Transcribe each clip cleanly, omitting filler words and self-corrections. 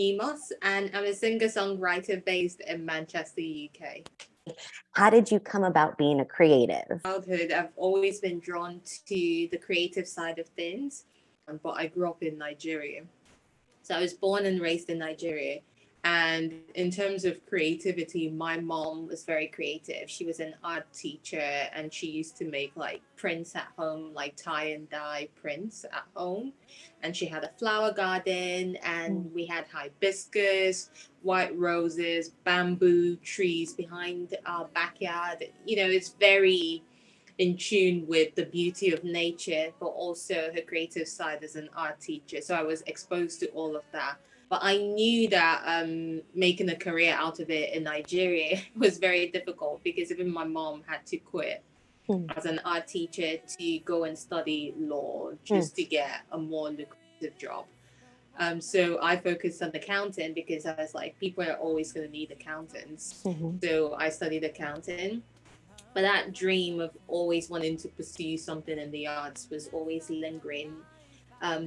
ONYI MOSS, and I'm a singer-songwriter based in Manchester, UK. How did you come about being a creative? Childhood, I've always been drawn to the creative side of things, but I grew up in Nigeria. So I was born and raised in Nigeria. And in terms of creativity, my mom was very creative. She was an art teacher and she used to make like prints at home, like tie and dye prints at home. And she had a flower garden and we had hibiscus, white roses, bamboo trees behind our backyard. You know, it's very in tune with the beauty of nature, but also her creative side as an art teacher. So I was exposed to all of that. But I knew that making a career out of it in Nigeria was very difficult because even my mom had to quit as an art teacher to go and study law just to get a more lucrative job. So I focused on accounting because I was like, people are always going to need accountants. So I studied accounting. But that dream of always wanting to pursue something in the arts was always lingering.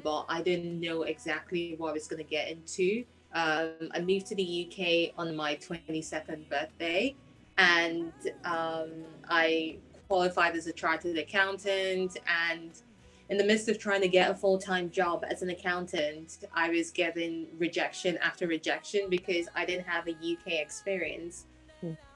But I didn't know exactly what I was going to get into. I moved to the UK on my 22nd birthday, and I qualified as a chartered accountant. And in the midst of trying to get a full-time job as an accountant, I was getting rejection after rejection because I didn't have a UK experience.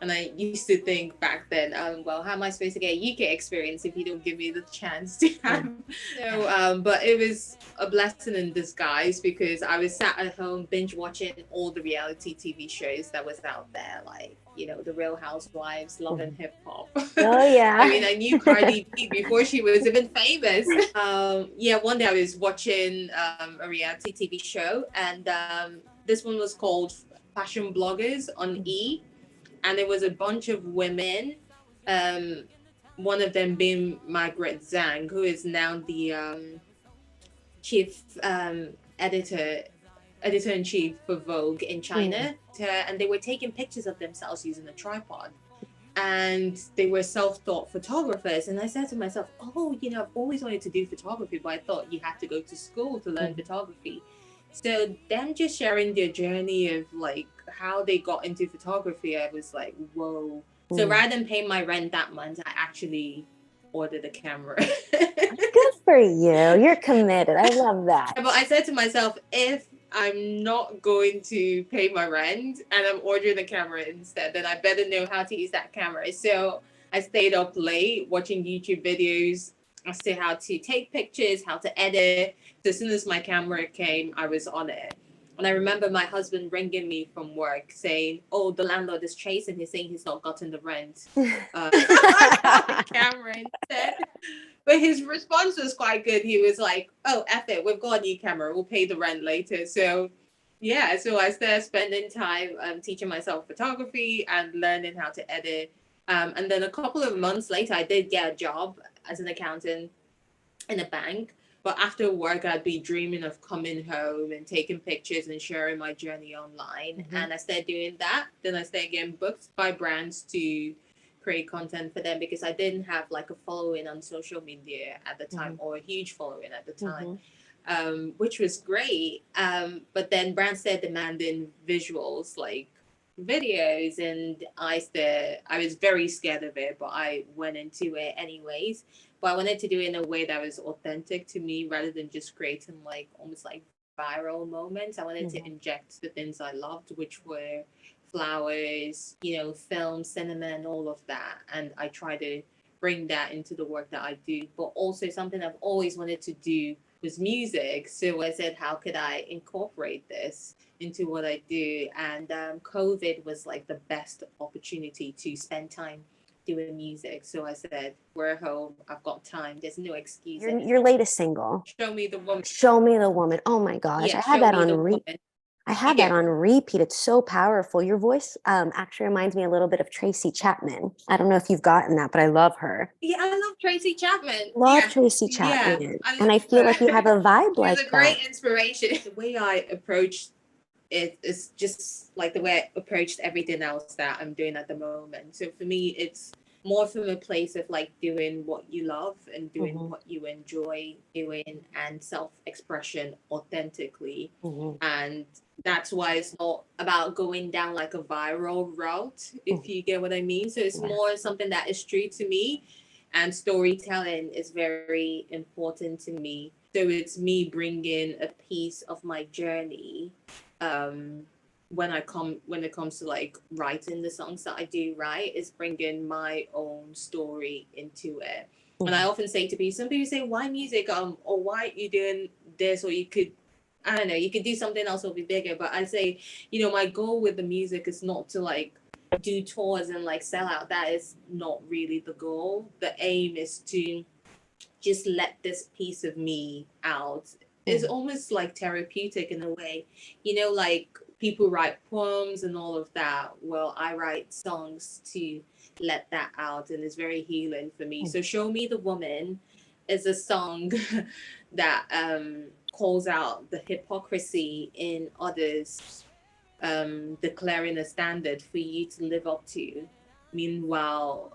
And I used to think back then, well, how am I supposed to get a UK experience if you don't give me the chance to have? So, but it was a blessing in disguise because I was sat at home binge watching all the reality TV shows that was out there, like, you know, The Real Housewives, Love and Hip Hop. Oh, yeah. I mean, I knew Cardi B before she was even famous. Yeah, one day I was watching a reality TV show, and this one was called Fashion Bloggers on E! And there was a bunch of women, one of them being Margaret Zhang, who is now the chief editor-in-chief for Vogue in China. And they were taking pictures of themselves using a tripod. And they were self-taught photographers. And I said to myself, oh, you know, I've always wanted to do photography, but I thought you had to go to school to learn photography. So them just sharing their journey of like how they got into photography, I was like, whoa. So rather than paying my rent that month, I actually ordered a camera. Good for you. You're committed. I love that. But I said to myself, if I'm not going to pay my rent and I'm ordering a camera instead, then I better know how to use that camera. So I stayed up late watching YouTube videos as to how to take pictures, how to edit. So as soon as my camera came, I was on it. And I remember my husband ringing me from work saying, oh, the landlord is chasing. He's saying he's not gotten the rent. I got the camera instead. But his response was quite good. He was like, oh, F it. We've got a new camera. We'll pay the rent later. So, yeah. So I started spending time teaching myself photography and learning how to edit. And then a couple of months later, I did get a job as an accountant in a bank. But after work, I'd be dreaming of coming home and taking pictures and sharing my journey online. And I started doing that. Then I started getting booked by brands to create content for them because I didn't have like a following on social media at the time or a huge following at the time, which was great. But then brands started demanding visuals, like videos, and I was very scared of it, but I went into it anyways. But I wanted to do it in a way that was authentic to me rather than just creating like almost like viral moments. I wanted to inject the things I loved, which were flowers, you know, film, cinema, and all of that. And I try to bring that into the work that I do. But also something I've always wanted to do was music. So I said, how could I incorporate this into what I do? And COVID was like the best opportunity to spend time doing music. So I said, we're home, I've got time, there's no excuse. Your latest single, Show Me the Woman. Show Me the Woman. Oh my gosh, Yeah, I had that on I had that on repeat. It's so powerful. Your voice actually reminds me a little bit of Tracy Chapman. I don't know if you've gotten that, but I love her. Yeah, I love Tracy Chapman. Tracy Chapman. Yeah, and I feel like you have a vibe like that. She's a great inspiration. The way I approached it is just like the way I approached everything else that I'm doing at the moment. So for me, it's more from a place of like doing what you love and doing Mm-hmm. what you enjoy doing and self-expression authentically. Mm-hmm. And that's why it's not about going down like a viral route, if you get what I mean. So it's Yeah. more something that is true to me, and storytelling is very important to me. So it's me bringing a piece of my journey, um, when it comes to like writing the songs that I do write, is bringing my own story into it. And I Mm-hmm. often say to people, some people say, why music, or why are you doing this, or you could, I don't know, you could do something else will be bigger. But I say, my goal with the music is not to like do tours and like sell out. That is not really the goal. The aim is to just let this piece of me out. It's almost like therapeutic in a way. Like people write poems and all of that. Well, I write songs to let that out, and it's very healing for me. So Show Me the Woman is a song that calls out the hypocrisy in others, declaring a standard for you to live up to. Meanwhile,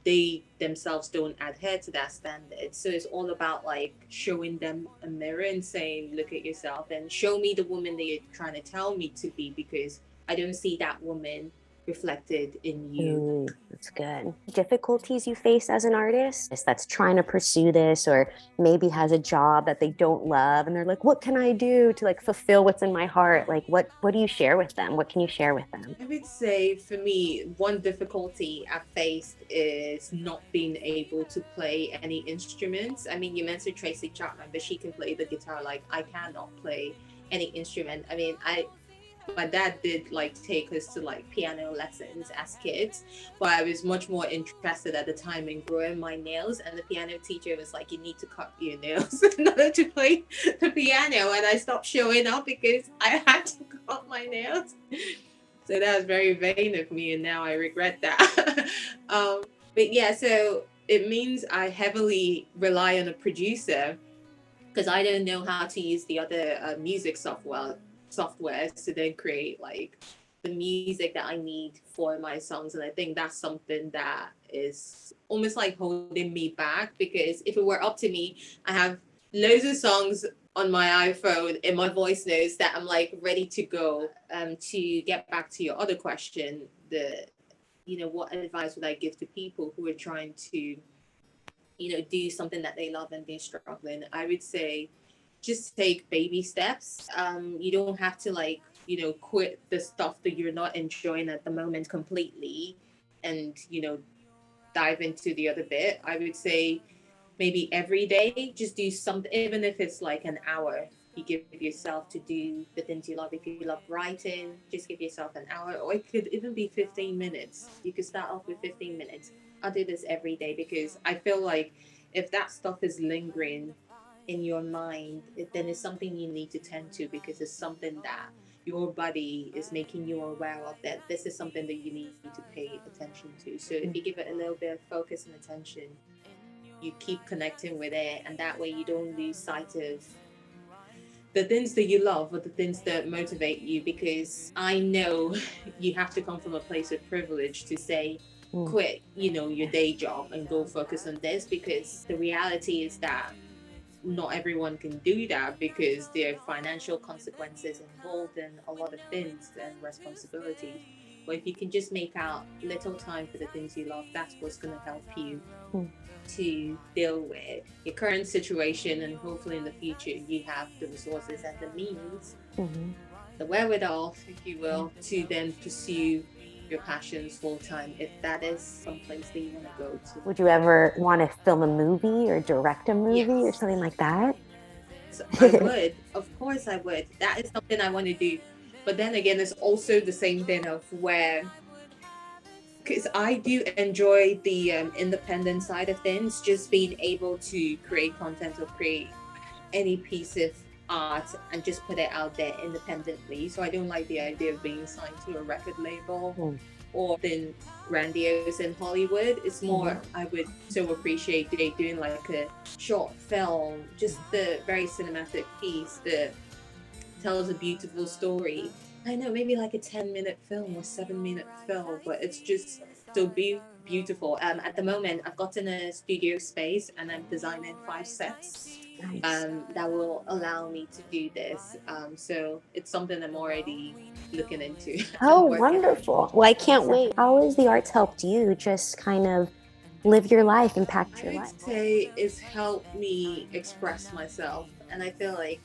they themselves don't adhere to that standard. So it's all about like showing them a mirror and saying, look at yourself and show me the woman that you're trying to tell me to be, because I don't see that woman reflected in you. That's good. Difficulties you face as an artist that's trying to pursue this, or maybe has a job that they don't love, and they're like, what can I do to like fulfill what's in my heart? Like, what do you share with them? What can you share with them? I would say for me, one difficulty I've faced is not being able to play any instruments. I mean, you mentioned Tracy Chapman, but she can play the guitar. Like, I cannot play any instrument. I mean, my dad did like take us to like piano lessons as kids, but I was much more interested at the time in growing my nails, and the piano teacher was like, you need to cut your nails in order to play the piano, and I stopped showing up because I had to cut my nails. So that was very vain of me, and now I regret that. But yeah, so it means I heavily rely on a producer because I don't know how to use the other music softwares to then create like the music that I need for my songs. And I think that's something that is almost like holding me back, because if it were up to me, I have loads of songs on my iPhone in my voice notes that I'm like ready to go. To get back to your other question, what advice would I give to people who are trying to do something that they love and they're struggling? I would say just take baby steps. You don't have to like, quit the stuff that you're not enjoying at the moment completely and, dive into the other bit. I would say maybe every day, just do something, even if it's like an hour. You give yourself to do the things you love. If you love writing, just give yourself an hour, or it could even be 15 minutes. You could start off with 15 minutes. I'll do this every day because I feel like if that stuff is lingering in your mind, then it's something you need to tend to, because it's something that your body is making you aware of, that this is something that you need to pay attention to. So if you give it a little bit of focus and attention, you keep connecting with it, and that way you don't lose sight of the things that you love or the things that motivate you. Because I know you have to come from a place of privilege to say, quit, your day job and go focus on this, because the reality is that not everyone can do that, because there are financial consequences involved in a lot of things and responsibilities. But if you can just make out little time for the things you love, that's what's going to help you to deal with your current situation, and hopefully in the future you have the resources and the means, the wherewithal, if you will, to then pursue your passions full time, if that is someplace that you want to go to. Would you ever want to film a movie or direct a movie or Yes. something like that? So I would, of course I would. That is something I want to do. But then again, it's also the same thing of where, because I do enjoy the independent side of things, just being able to create content or create any piece of art and just put it out there independently. So I don't like the idea of being signed to a record label or then grandiose in Hollywood. It's more, I would so appreciate they doing like a short film, just the very cinematic piece that tells a beautiful story. I know, maybe like a 10-minute film or 7-minute film, but it's just so beautiful. At the moment, I've gotten a studio space and I'm designing 5 sets Nice. that will allow me to do this. So it's something I'm already looking into Oh, and working on. wonderful. Well, I can't wait. How has the arts helped you just kind of live your life, impact I your would life? say it's helped me express myself, and I feel like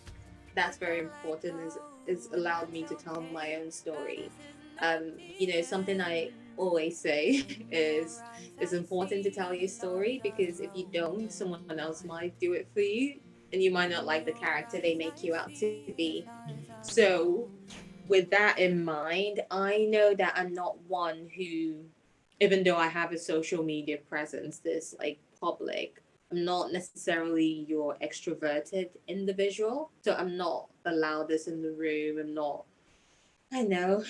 that's very important. Is allowed me to tell my own story. Something I always say is it's important to tell your story, because if you don't, someone else might do it for you, and you might not like the character they make you out to be. So with that in mind, I know that I'm not one who, even though I have a social media presence, this like public, I'm not necessarily your extroverted individual. So I'm not the loudest in the room. I'm not, I know,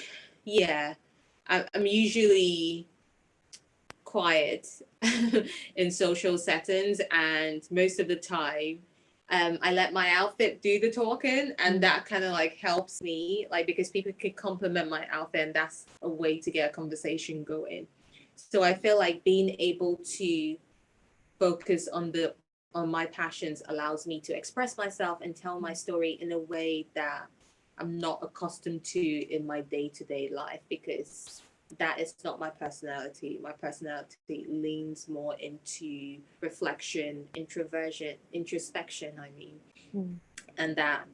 yeah. I'm usually quiet in social settings, and most of the time I let my outfit do the talking, and that kind of like helps me, like, because people can compliment my outfit, and that's a way to get a conversation going. So I feel like being able to focus on my passions allows me to express myself and tell my story in a way that I'm not accustomed to in my day-to-day life, because that is not my personality. My personality leans more into reflection, introspection, I mean. Mm. And that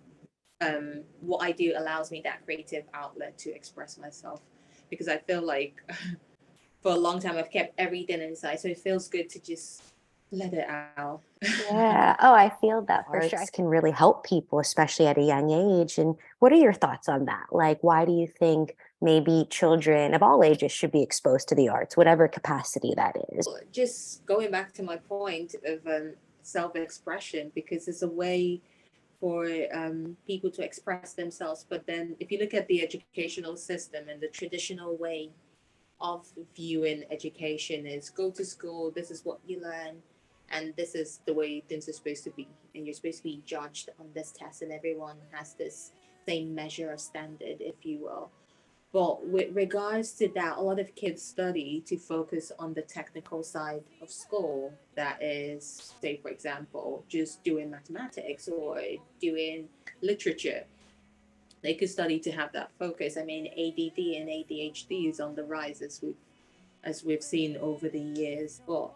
what I do allows me that creative outlet to express myself, because I feel like for a long time I've kept everything inside. So it feels good to just let it out. Yeah. Oh, I feel that for sure. Arts can really help people, especially at a young age. And what are your thoughts on that? Like, why do you think maybe children of all ages should be exposed to the arts, whatever capacity that is? Just going back to my point of self expression, because it's a way for people to express themselves. But then, if you look at the educational system and the traditional way of viewing education, is go to school, this is what you learn, and this is the way things are supposed to be. And you're supposed to be judged on this test, and everyone has this same measure of standard, if you will. But with regards to that, a lot of kids study to focus on the technical side of school. That is, say, for example, just doing mathematics or doing literature. They could study to have that focus. I mean, ADD and ADHD is on the rise, as we've seen over the years. But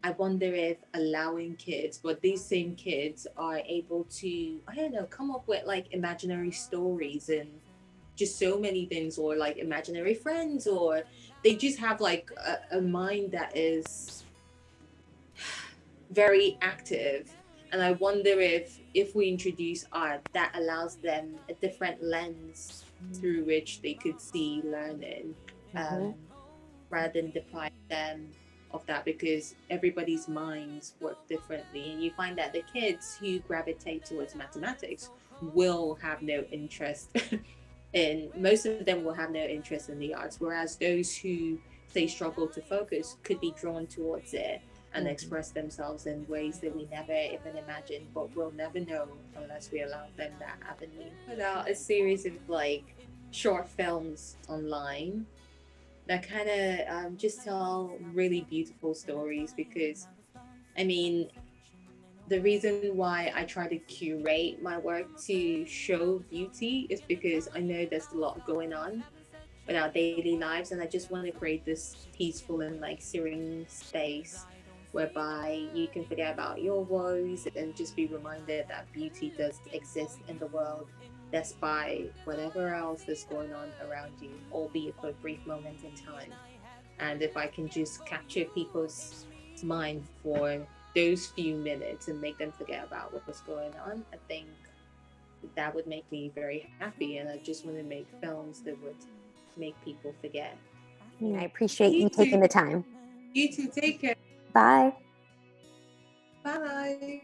I wonder if allowing kids, but these same kids are able to, I don't know, come up with like imaginary stories and just so many things, or like imaginary friends, or they just have like a mind that is very active. And I wonder if we introduce art that allows them a different lens through which they could see learning, um, Mhm. rather than deprive them of that, because everybody's minds work differently, and you find that the kids who gravitate towards mathematics will have no interest and most of them will have no interest in the arts, whereas those who say struggle to focus could be drawn towards it and Mhm. express themselves in ways that we never even imagined, but we'll never know unless we allow them that avenue. Put out a series of like short films online that kind of just tell really beautiful stories, because I mean, the reason why I try to curate my work to show beauty is because I know there's a lot going on in our daily lives, and I just want to create this peaceful and like serene space whereby you can forget about your woes and just be reminded that beauty does exist in the world despite whatever else is going on around you, albeit for a brief moment in time. And if I can just capture people's mind for those few minutes and make them forget about what's going on, I think that would make me very happy. And I just want to make films that would make people forget. I appreciate You you too. taking the time. You too. Take care. Bye. Bye.